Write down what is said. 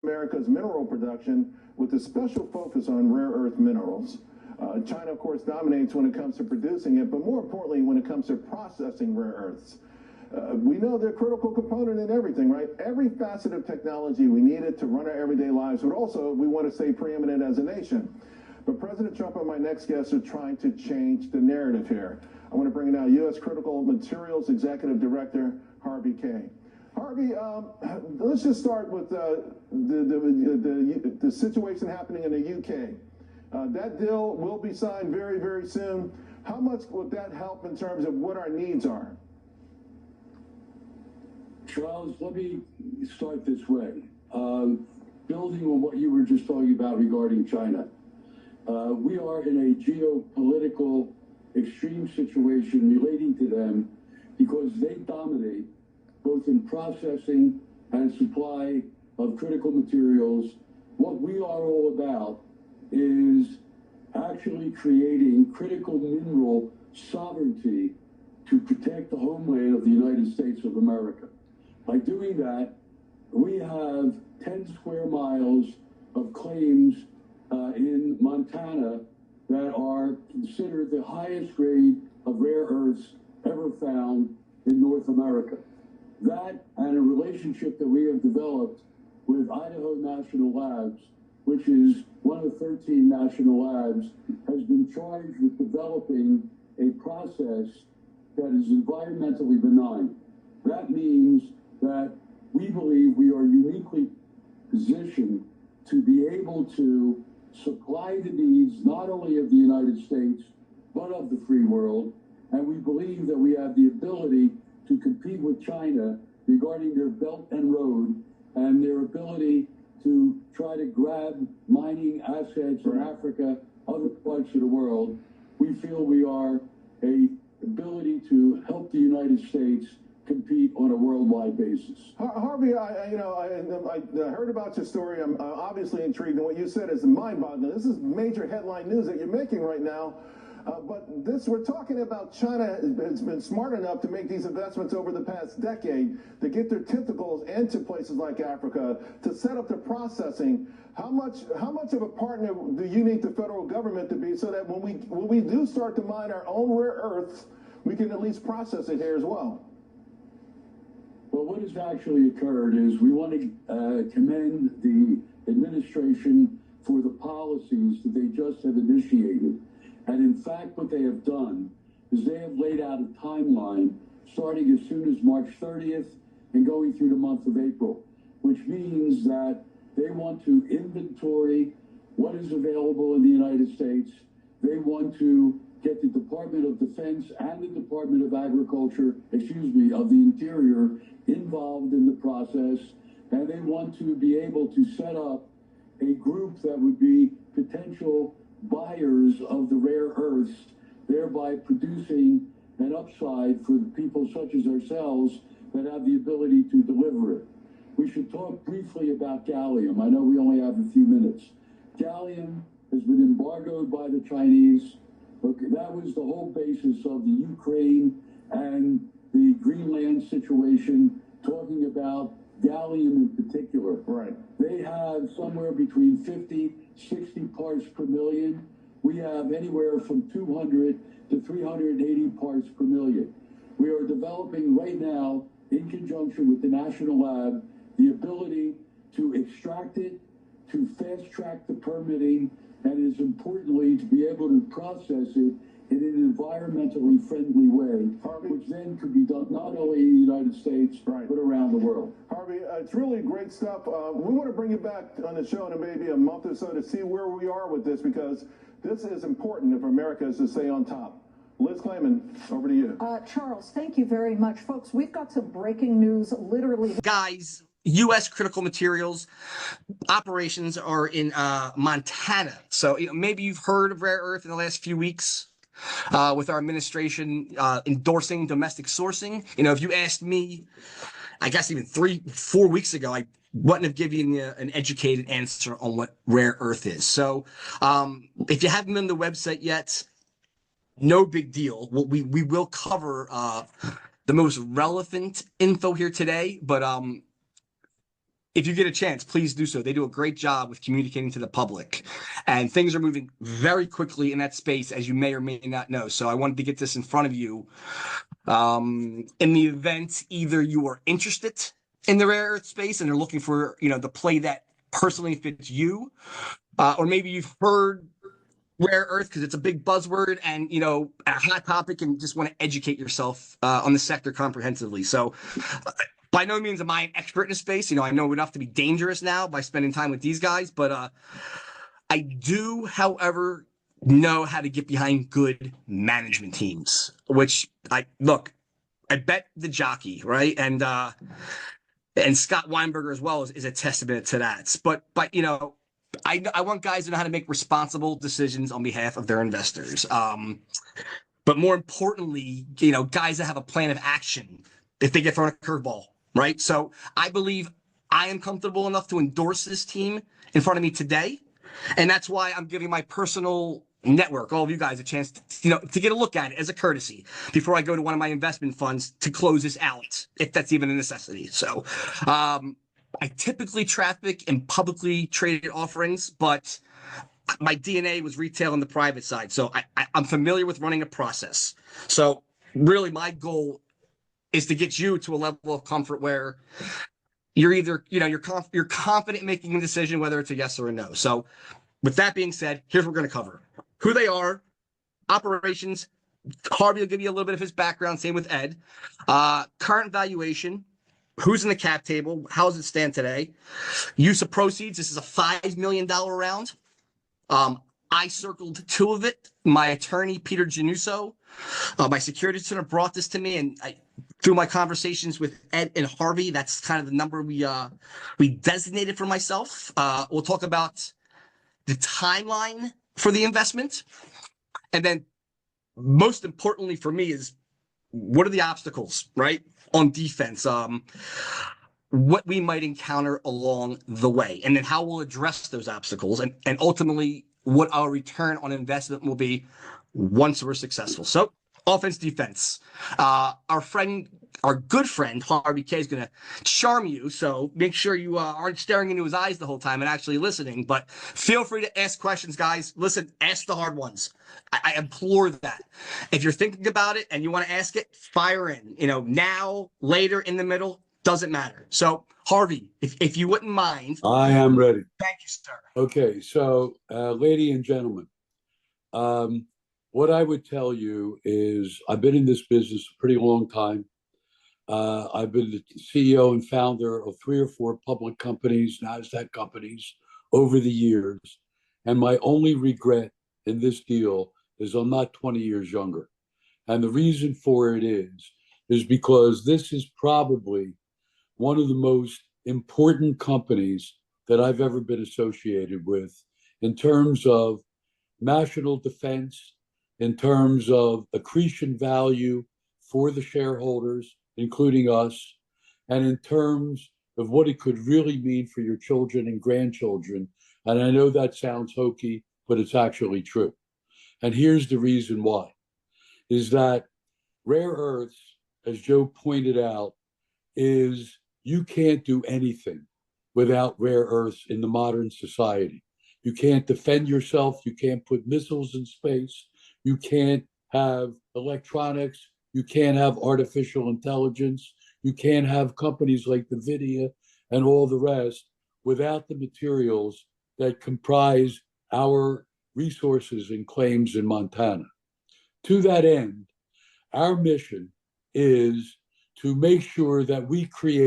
America's mineral production with a special focus on rare earth minerals. China, of course, dominates when it comes to producing it, but more importantly, when it comes to processing rare earths. We know they're a critical component in everything, right? Every facet of technology we need it to run our everyday lives, but also we want to stay preeminent as a nation. But President Trump and my next guest are trying to change the narrative here. I want to bring in now U.S. Critical Materials Executive Director, HARVEY. HARVEY, let's just start with the situation happening in the UK. That deal will be signed very, very soon. How much would that help in terms of what our needs are? Charles, let me start this way. Building on what you were just talking about regarding China, we are in a geopolitical extreme situation relating to them because they dominate both in processing and supply of critical materials. What we are all about is actually creating critical mineral sovereignty to protect the homeland of the United States of America. By doing that, we have 10 square miles of claims in Montana that are considered the highest grade of rare earths ever found in North America. That and a relationship that we have developed with Idaho National Labs, which is one of 13 national labs, has been charged with developing a process that is environmentally benign. That means that we believe we are uniquely positioned to be able to supply the needs not only of the United States, but of the free world. And we believe that we have the ability to compete with China regarding their Belt and Road and their ability to try to grab mining assets in Africa, other parts of the world. We feel we are an ability to help the United States compete on a worldwide basis. HARVEY, I heard about your story. I'm obviously intrigued, and what you said is mind-boggling. This is major headline news that you're making right now. But we're talking about China has been smart enough to make these investments over the past decade to get their tentacles into places like Africa, to set up the processing. How much of a partner do you need the federal government to be so that when we do start to mine our own rare earths, we can at least process it here as well? Well, what has actually occurred is we want to commend the administration for the policies that they just have initiated. And in fact, what they have done is they have laid out a timeline starting as soon as March 30th and going through the month of April, which means that they want to inventory what is available in the United States. They want to get the Department of Defense and the Department of Agriculture, of the Interior, involved in the process. And they want to be able to set up a group that would be potential buyers of the rare earths, thereby producing an upside for the people such as ourselves that have the ability to deliver it. We should talk briefly about gallium. I know we only have a few minutes. Gallium has been embargoed by the Chinese. Okay, that was the whole basis of the Ukraine and the Greenland situation, talking about gallium in particular. Right. They have somewhere between 50, 60 parts per million. We have anywhere from 200 to 380 parts per million. We are developing right now, in conjunction with the National Lab, the ability to extract it, to fast track the permitting, and as importantly, to be able to process it in an environmentally friendly way, which then could be done not only in the United States, but around the world. HARVEY, it's really great stuff. We want to bring you back on the show in maybe a month or so to see where we are with this, because this is important if America is to stay on top. Liz Clayman, over to you. Charles, thank you very much. Folks, we've got some breaking news literally. Guys, U.S. Critical Materials operations are in Montana. So maybe you've heard of rare earth in the last few weeks with our administration endorsing domestic sourcing. If you asked me, I guess even 3-4 weeks ago, I wouldn't have given you an educated answer on what rare earth is. So if you haven't been on the website yet, no big deal. We will cover the most relevant info here today, but if you get a chance, please do so. They do a great job with communicating to the public, and things are moving very quickly in that space, as you may or may not know. So I wanted to get this in front of you. In the event either you are interested in the rare earth space and are looking for, the play that personally fits you, or maybe you've heard rare earth because it's a big buzzword and, a hot topic, and just want to educate yourself on the sector comprehensively. So by no means am I an expert in the space. I know enough to be dangerous now by spending time with these guys, but I do, however, know how to get behind good management teams, which I bet the jockey, right? And Scott Weinberger as well is a testament to that. But I want guys to know how to make responsible decisions on behalf of their investors. But more importantly, guys that have a plan of action if they get thrown a curveball, right? So I believe I am comfortable enough to endorse this team in front of me today. And that's why I'm giving my personal network, all of you guys, a chance to get a look at it as a courtesy before I go to one of my investment funds to close this out, if that's even a necessity. So I typically traffic in publicly traded offerings, but my DNA was retail on the private side. So I'm familiar with running a process. So really my goal is to get you to a level of comfort where you're either, you're confident making a decision, whether it's a yes or a no. So with that being said, here's what we're going to cover: who they are, operations. Harvey will give you a little bit of his background. Same with Ed. Current valuation. Who's in the cap table? How does it stand today? Use of proceeds. This is a $5 million round. I circled 2 of it. My attorney, Peter Januso, my security center, brought this to me, and through my conversations with Ed and Harvey, that's kind of the number we designated for myself. We'll talk about the timeline for the investment, and then most importantly for me is what are the obstacles, right, on defense, what we might encounter along the way, and then how we'll address those obstacles, and ultimately what our return on investment will be once we're successful. So offense, defense. Our good friend, Harvey K, is going to charm you. So make sure you aren't staring into his eyes the whole time and actually listening. But feel free to ask questions, guys. Listen, ask the hard ones. I implore that. If you're thinking about it and you want to ask it, fire in. Now, later, in the middle, doesn't matter. So, Harvey, if you wouldn't mind. I am ready. Thank you, sir. Okay, so, lady and gentlemen, what I would tell you is I've been in this business a pretty long time. I've been the CEO and founder of 3 or 4 public companies, NASDAQ companies, over the years. And my only regret in this deal is I'm not 20 years younger. And the reason for it is because this is probably one of the most important companies that I've ever been associated with in terms of national defense, in terms of accretion value for the shareholders, including us, and in terms of what it could really mean for your children and grandchildren. And I know that sounds hokey, but it's actually true. And here's the reason why, is that rare earths, as Joe pointed out, is you can't do anything without rare earths in the modern society. You can't defend yourself. You can't put missiles in space. You can't have electronics. You can't have artificial intelligence. You can't have companies like NVIDIA and all the rest without the materials that comprise our resources and claims in Montana. To that end, our mission is to make sure that we create